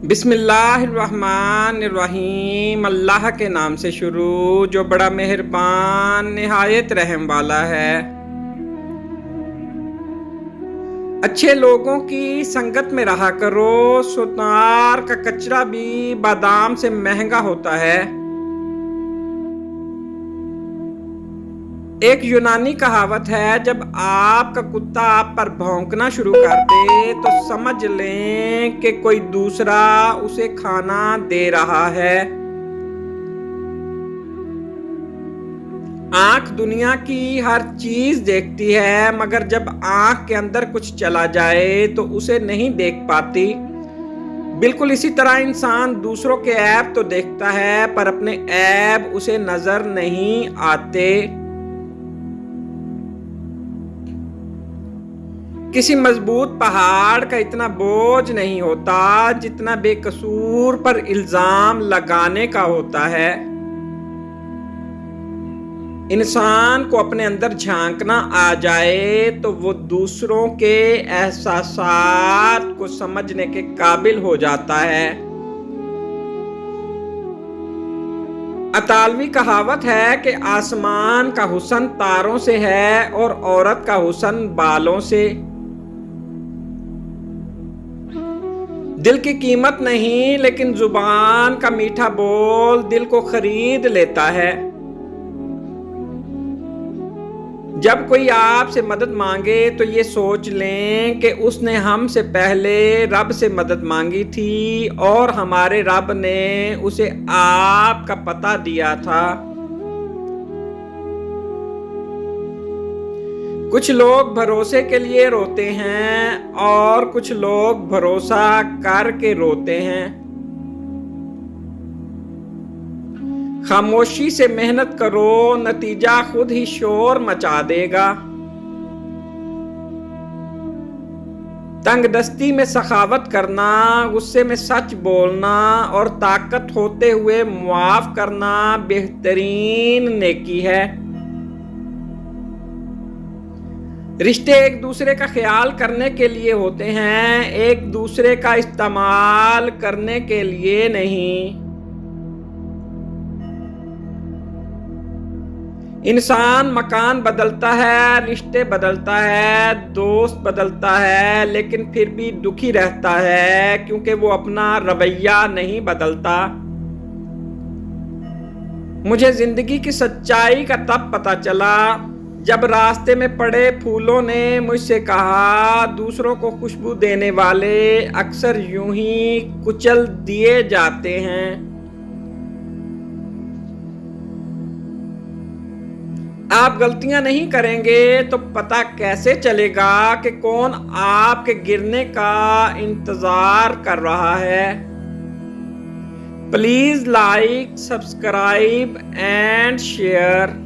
बिस्मिल्लाहिर्रहमानिर्रहीम। अल्लाह के नाम से शुरू जो बड़ा मेहरबान निहायत रहम वाला है। अच्छे लोगों की संगत में रहा करो, सुनार का कचरा भी बादाम से महंगा होता है। एक यूनानी कहावत है, जब आपका कुत्ता आप पर भौंकना शुरू कर दे तो समझ लें कि कोई दूसरा उसे खाना दे रहा है। आंख दुनिया की हर चीज देखती है, मगर जब आंख के अंदर कुछ चला जाए तो उसे नहीं देख पाती। बिल्कुल इसी तरह इंसान दूसरों के ऐब तो देखता है, पर अपने ऐब उसे नजर नहीं आते। किसी मजबूत पहाड़ का इतना बोझ नहीं होता जितना बेकसूर पर इल्जाम लगाने का होता है। इंसान को अपने अंदर झांकना आ जाए तो वो दूसरों के एहसासात को समझने के काबिल हो जाता है। अतालवी कहावत है कि आसमान का हुस्न तारों से है और औरत का हुस्न बालों से। दिल की कीमत नहीं, लेकिन जुबान का मीठा बोल दिल को खरीद लेता है। जब कोई आपसे मदद मांगे तो ये सोच लें कि उसने हमसे पहले रब से मदद मांगी थी और हमारे रब ने उसे आपका पता दिया था। कुछ लोग भरोसे के लिए रोते हैं और कुछ लोग भरोसा करके रोते हैं। खामोशी से मेहनत करो, नतीजा खुद ही शोर मचा देगा। तंगदस्ती में सखावत करना, गुस्से में सच बोलना और ताकत होते हुए मुआफ करना बेहतरीन नेकी है। रिश्ते एक दूसरे का ख्याल करने के लिए होते हैं, एक दूसरे का इस्तेमाल करने के लिए नहीं। इंसान मकान बदलता है, रिश्ते बदलता है, दोस्त बदलता है, लेकिन फिर भी दुखी रहता है क्योंकि वो अपना रवैया नहीं बदलता। मुझे जिंदगी की सच्चाई का तब पता चला जब रास्ते में पड़े फूलों ने मुझसे कहा, दूसरों को खुशबू देने वाले अक्सर यूं ही कुचल दिए जाते हैं। आप गलतियां नहीं करेंगे तो पता कैसे चलेगा कि कौन आपके गिरने का इंतजार कर रहा है। Please like, subscribe and share.